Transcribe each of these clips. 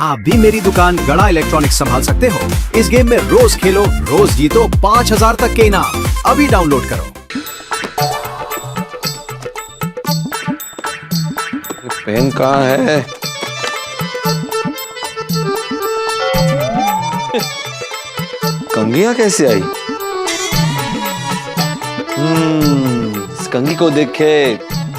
आप भी मेरी दुकान गड़ा इलेक्ट्रॉनिक्स संभाल सकते हो। इस गेम में रोज खेलो, रोज जीतो 5000 तक के इनाम। अभी डाउनलोड करो। पेन कहाँ है? कंघियां कैसे आई? इस कंघी को देख के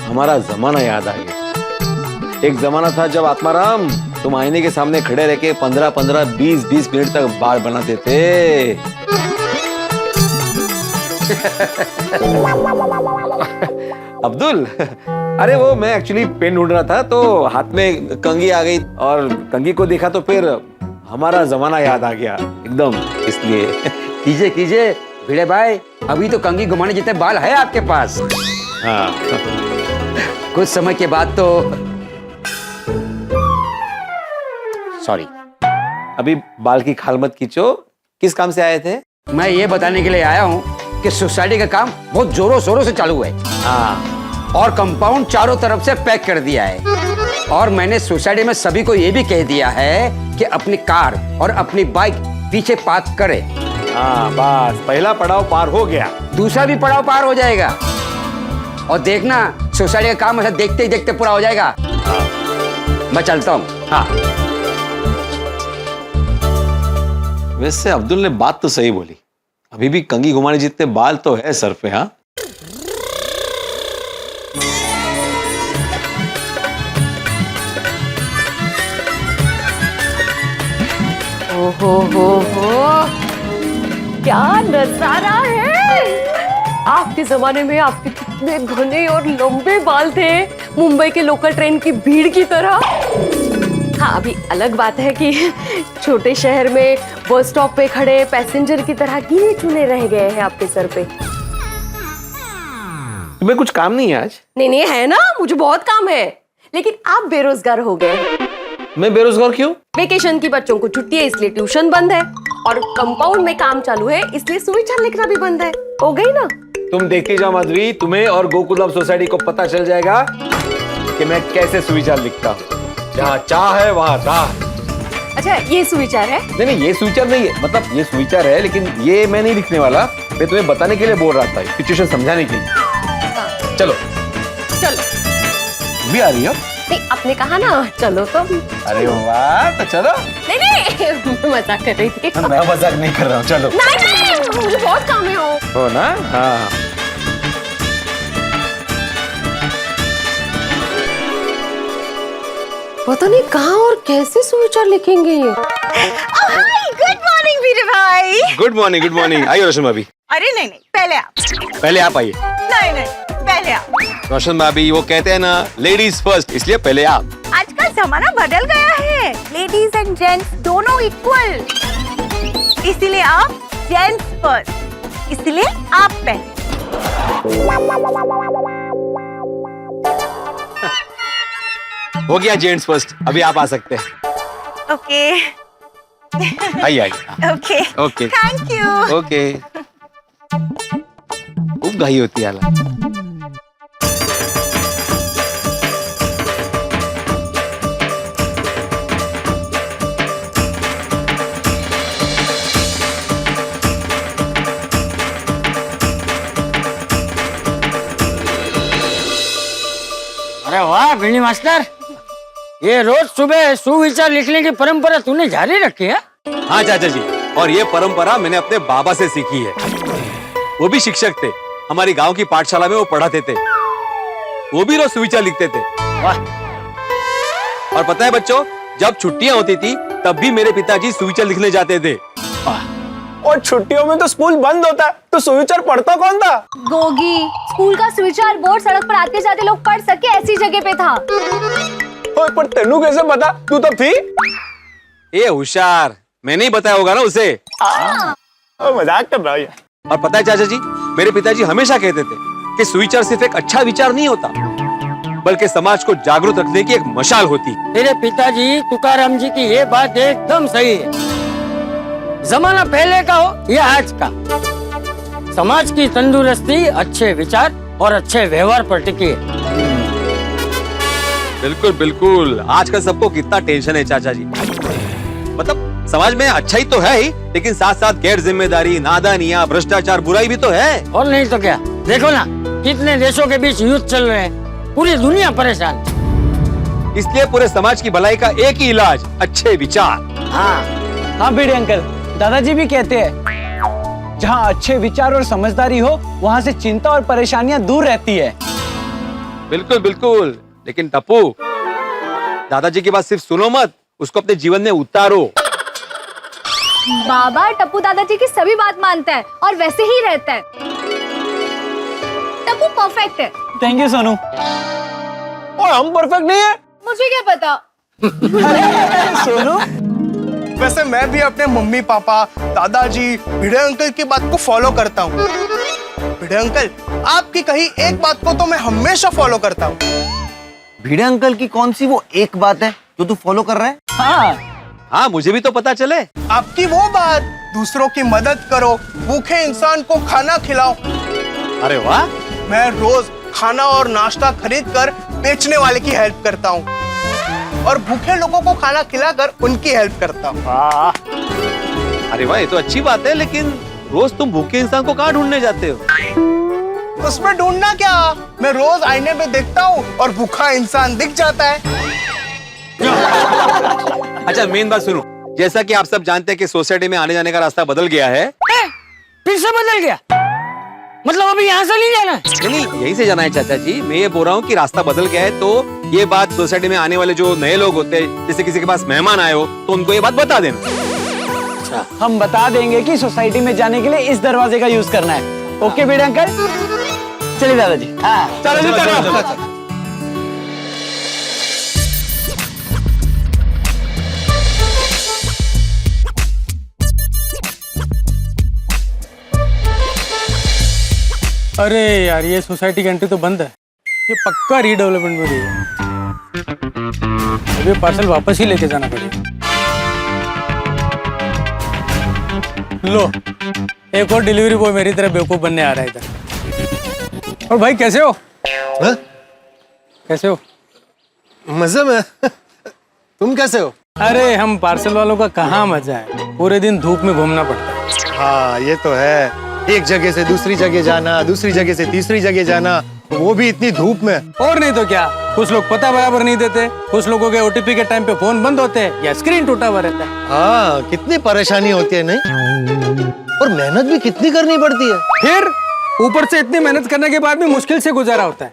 हमारा जमाना याद आ गया। एक जमाना था जब आत्माराम तुम आईने के सामने खड़े रह के 15-15, 20-20 मिनट तक बाल बनाते थे। अब्दुल, अरे वो मैं एक्चुअली पेन ढूंढ रहा था तो हाथ में कंघी आ गई और कंघी को देखा तो फिर हमारा जमाना याद आ गया एकदम, इसलिए। कीजिए कीजिए भिड़े भाई, अभी तो कंघी घुमाने जितने बाल है आपके पास। हाँ। कुछ समय के बाद तो सॉरी, अभी बाल की खाल मत खींचो। किस काम से आए थे? मैं ये बताने के लिए आया हूँ कि सोसाइटी का काम बहुत जोरों शोरों से चालू है। हाँ। और कंपाउंड चारों तरफ से पैक कर दिया है। और मैंने सोसाइटी में सभी को ये भी कह दिया है कि अपनी कार और अपनी बाइक पीछे पार्क करे। हाँ, बस पहला पड़ाव पार हो गया, दूसरा भी पड़ाव पार हो जाएगा। और देखना सोसाइटी का काम ऐसा देखते ही देखते पूरा हो जाएगा। हाँ। मैं चलता हूँ। हाँ। वैसे अब्दुल ने बात तो सही बोली, अभी भी कंघी घुमाने जितने बाल तो है सर पे। हाँ, हो क्या नजारा है। आपके जमाने में आपके कितने घने और लंबे बाल थे, मुंबई के लोकल ट्रेन की भीड़ की तरह। हाँ, अभी अलग बात है कि छोटे शहर में बस स्टॉप पे खड़े पैसेंजर की तरह गिने चुने रह गए हैं आपके सर पे। तुम्हें कुछ काम नहीं है आज? नहीं है ना, मुझे बहुत काम है। लेकिन आप बेरोजगार हो गए। मैं बेरोजगार क्यों? वेकेशन की बच्चों को छुट्टी है इसलिए ट्यूशन बंद है, और कंपाउंड में काम चालू है इसलिए सुविचार लिखना भी बंद है। हो गई ना? तुम देखती जाओ माधवी, तुम्हें और गोकुल लव सोसाइटी को पता चल जाएगा कि मैं कैसे सुविचार लिखता हूँ। जहाँ चाह है वहाँ राह। अच्छा, ये सुविचार है? नहीं, ये सुविचार नहीं है, मतलब ये सुविचार है लेकिन ये मैं नहीं लिखने वाला। मैं तुम्हें बताने के लिए बोल रहा था, सिचुएशन समझाने के लिए। चलो भी आ रही हो? नहीं, आपने कहा ना चलो तो। अरे वाह, तो चलो। नहीं मजाक कर रही थी। मैं मजाक नहीं कर रहा हूँ, चलो। नहीं, मुझे बहुत काम है। हो ना? हाँ। पता नहीं कहाँ और कैसे सुविचार लिखेंगे ये। गुड मॉर्निंग वीरे भाई। Good morning, good morning. आइए रोशन भाभी। अरे नहीं, पहले आप। पहले आप आइए। नहीं, पहले आप। रोशन भाभी, वो कहते हैं ना लेडीज फर्स्ट, इसलिए पहले आप। आजकल जमाना बदल गया है, लेडीज एंड जेंट्स दोनों इक्वल, इसीलिए आप जेंट्स फर्स्ट, इसीलिए आप पहले। हो गया जेंट्स फर्स्ट, अभी आप आ सकते हैं। ओके। आइए। Okay. Okay, thank you. Okay. खूब घाई होती है। अरे वाह भिंडी मास्टर, ये रोज सुबह सुविचार लिखने की परंपरा तूने जारी रखी है? हाँ चाचा जी, और ये परंपरा मैंने अपने बाबा से सीखी है। वो भी शिक्षक थे, हमारी गांव की पाठशाला में वो पढ़ाते थे। वो भी रोज सुविचार लिखते थे। वाह। और पता है बच्चों, जब छुट्टियां होती थी तब भी मेरे पिताजी सुविचार लिखने जाते थे। और छुट्टियों में तो स्कूल बंद होता है, तो सुविचार पढ़ता कौन था? गोगी, स्कूल का सुविचार बोर्ड सड़क पर आते जाते लोग पढ़ सके ऐसी जगह पे था। ओए, पर तेनू कैसे पता? तू तब थी? ये होशियार, मैंने ही बताया होगा ना उसे। मजाक कर रहा है। और पता है चाचा जी, मेरे पिताजी हमेशा कहते थे कि सुविचार सिर्फ एक अच्छा विचार नहीं होता, बल्कि समाज को जागरूक रखने की एक मशाल होती। तेरे पिताजी तुकाराम जी की ये बात एकदम सही है। जमाना पहले का हो या आज का, समाज की तंदुरुस्ती अच्छे विचार और अच्छे व्यवहार पर टिकी है। बिल्कुल बिल्कुल। आजकल सबको कितना टेंशन है चाचा जी। मतलब समाज में अच्छाई तो है ही, लेकिन साथ साथ गैर जिम्मेदारी, नादानियां, भ्रष्टाचार, बुराई भी तो है। और नहीं तो क्या, देखो ना कितने देशों के बीच युद्ध चल रहे हैं, पूरी दुनिया परेशान है। इसलिए पूरे समाज की भलाई का एक ही इलाज, अच्छे विचार। हाँ भिड़े अंकल, दादाजी भी कहते हैं जहाँ अच्छे विचार और समझदारी हो वहाँ से चिंता और परेशानियां दूर रहती है। बिल्कुल बिल्कुल, लेकिन टप्पू, दादाजी की बात सिर्फ सुनो मत, उसको अपने जीवन में उतारो। बाबा टप्पू दादाजी की सभी बात मानता है और वैसे ही रहता है। टप्पू परफेक्ट है। Thank you Sonu. और हम परफेक्ट नहीं है? मुझे क्या पता। सोनू, वैसे मैं भी अपने मम्मी पापा, दादाजी, भिड़े अंकल की बात को फॉलो करता हूँ। भिड़े अंकल, आपकी कही एक बात को तो मैं हमेशा फॉलो करता हूँ। भिड़े अंकल की कौन सी वो एक बात है जो तू फॉलो कर रहा है? हाँ, मुझे भी तो पता चले। आपकी वो बात, दूसरों की मदद करो, भूखे इंसान को खाना खिलाओ। अरे वाह। मैं रोज खाना और नाश्ता खरीद कर बेचने वाले की हेल्प करता हूँ और भूखे लोगों को खाना खिलाकर उनकी हेल्प करता हूँ। अरे वाह, ये तो अच्छी बात है, लेकिन रोज तुम भूखे इंसान को कहाँ ढूंढने जाते हो? उसमें ढूंढना क्या, मैं रोज आईने में देखता हूँ और भूखा इंसान दिख जाता है। अच्छा, मेन बात सुनो, जैसा कि आप सब जानते हैं कि सोसाइटी में आने जाने का रास्ता बदल गया है। फिर से बदल गया? मतलब अभी यहाँ से नहीं जाना है? नहीं, यहीं से जाना है चाचा जी। मैं ये बोल रहा हूँ कि रास्ता बदल गया है, तो ये बात सोसाइटी में आने वाले जो नए लोग होते हैं, जैसे किसी के पास मेहमान आए हो, तो उनको ये बात बता देना। हम बता देंगे कि सोसाइटी में जाने के लिए इस दरवाजे का यूज करना है। ओके भिड़े अंकल, चलिए दादाजी। चलो। अरे यार, ये सोसाइटी की एंट्री तो बंद है। ये पक्का रीडेवलपमेंट में गई है। अब ये पार्सल वापस ही लेके जाना पड़ेगा। लो, एक और डिलीवरी बॉय मेरी तरह बेवकूफ बनने आ रहा है इधर। और भाई कैसे हो? हाँ? कैसे हो? मजे में। तुम कैसे हो? अरे हम पार्सल वालों का कहाँ मजा है, पूरे दिन धूप में घूमना पड़ता है। हाँ ये तो है, एक जगह से दूसरी जगह जाना, दूसरी जगह से तीसरी जगह जाना, वो भी इतनी धूप में। और नहीं तो क्या, कुछ लोग पता बराबर नहीं देते, कुछ लोगों के ओटीपी के टाइम पे फोन बंद होते हैं या स्क्रीन टूटा हुआ रहता है। हाँ, कितनी परेशानी होती है नहीं? और मेहनत भी कितनी करनी पड़ती है। फिर ऊपर से इतनी मेहनत करने के बाद भी मुश्किल से गुजारा होता है।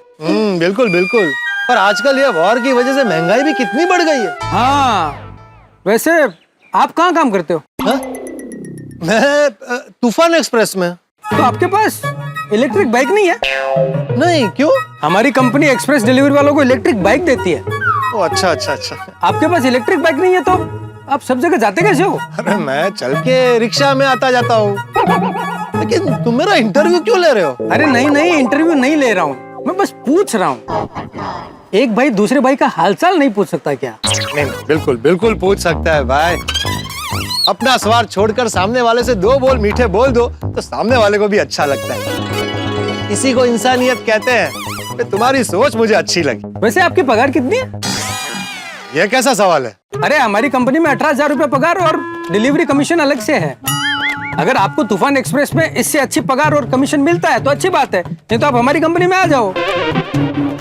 बिल्कुल बिल्कुल। पर आजकल ये वॉर की वजह से महंगाई भी कितनी बढ़ गई है। हाँ, वैसे आप कहाँ काम करते हो? हाँ? मैं तूफान एक्सप्रेस में। तो आपके पास इलेक्ट्रिक बाइक नहीं है? नहीं, क्यों? हमारी कंपनी एक्सप्रेस डिलीवरी वालों को इलेक्ट्रिक बाइक देती है। ओ अच्छा अच्छा अच्छा। आपके पास इलेक्ट्रिक बाइक नहीं है तो आप सब जगह जाते कैसे हो? अरे मैं चल के रिक्शा में आता जाता हूँ। लेकिन तुम मेरा इंटरव्यू क्यों ले रहे हो? अरे नहीं, इंटरव्यू नहीं ले रहा हूँ, मैं बस पूछ रहा हूँ। एक भाई दूसरे भाई का हालचाल नहीं पूछ सकता क्या? नहीं, बिल्कुल बिल्कुल पूछ सकता है भाई। अपना स्वार्थ छोड़कर सामने वाले से दो बोल मीठे बोल दो तो सामने वाले को भी अच्छा लगता है। इसी को इंसानियत कहते हैं। तुम्हारी सोच मुझे अच्छी लगी। वैसे आपकी पगार कितनी है? ये कैसा सवाल है? अरे हमारी कंपनी में 18,000 रुपए पगार और डिलीवरी कमीशन अलग से है। अगर आपको तूफान एक्सप्रेस में इससे अच्छी पगार और कमीशन मिलता है तो अच्छी बात है, नहीं तो आप हमारी कंपनी में आ जाओ।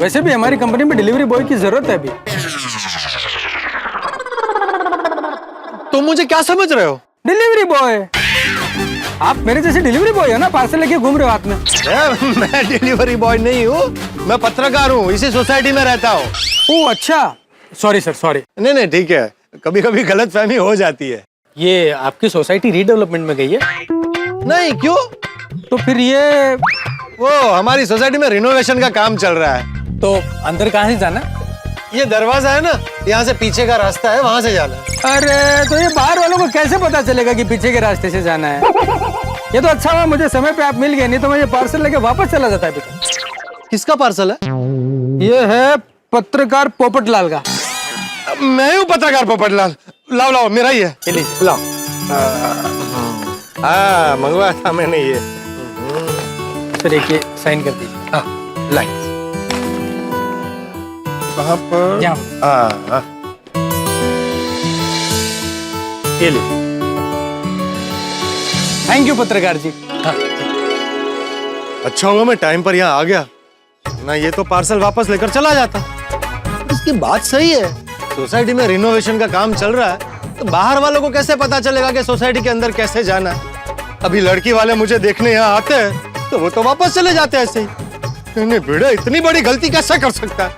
वैसे भी हमारी कंपनी में डिलीवरी बॉय की जरूरत है अभी। तो मुझे क्या समझ रहे हो? Delivery boy. आप मेरे जैसे डिलीवरी बॉय हो ना, पार्सल लेके घूम रहे हो हाथ में। मैं डिलीवरी बॉय नहीं हूँ, मैं पत्रकार हूँ, इसी सोसाइटी में रहता हूँ। ओह अच्छा, सॉरी सर, सॉरी। नहीं ठीक है, कभी कभी गलतफहमी हो जाती है। ये आपकी सोसाइटी रीडेवलपमेंट में गई है? नहीं, क्यों? तो फिर ये वो हमारी सोसाइटी में रिनोवेशन का काम चल रहा है। तो अंदर कहाँ से जाना? ये दरवाजा है ना, यहाँ से पीछे का रास्ता है, वहाँ से जाना है। अरे तो ये बाहर वालों को कैसे पता चलेगा कि पीछे के रास्ते से जाना है? ये तो अच्छा हुआ मुझे समय पे आप मिल गए, नहीं तो मैं ये पार्सल लेके वापस चला जाता है। किसका पार्सल है? ये है पत्रकार पोपटलाल का। मैं हूँ पत्रकार पोपटलाल। लाओ मेरा ही है। लाओ। हाँ, मंगवाया था मैंने ये। फिर एक साइन कर दीजिए। लाइन कहाँ पर? यहाँ। ये लो। थैंक यू पत्रकार जी। हाँ। अच्छा हुआ मैं टाइम पर यहाँ आ गया, ना ये तो पार्सल वापस लेकर चला जाता। इसकी बात सही है, सोसाइटी में रिनोवेशन का काम चल रहा है, तो बाहर वालों को कैसे पता चलेगा कि सोसाइटी के अंदर कैसे जाना है। अभी लड़की वाले मुझे देखने यहाँ आते हैं तो वो तो वापस चले जाते हैं ऐसे ही। नहीं भिड़े इतनी बड़ी गलती कैसे कर सकता है।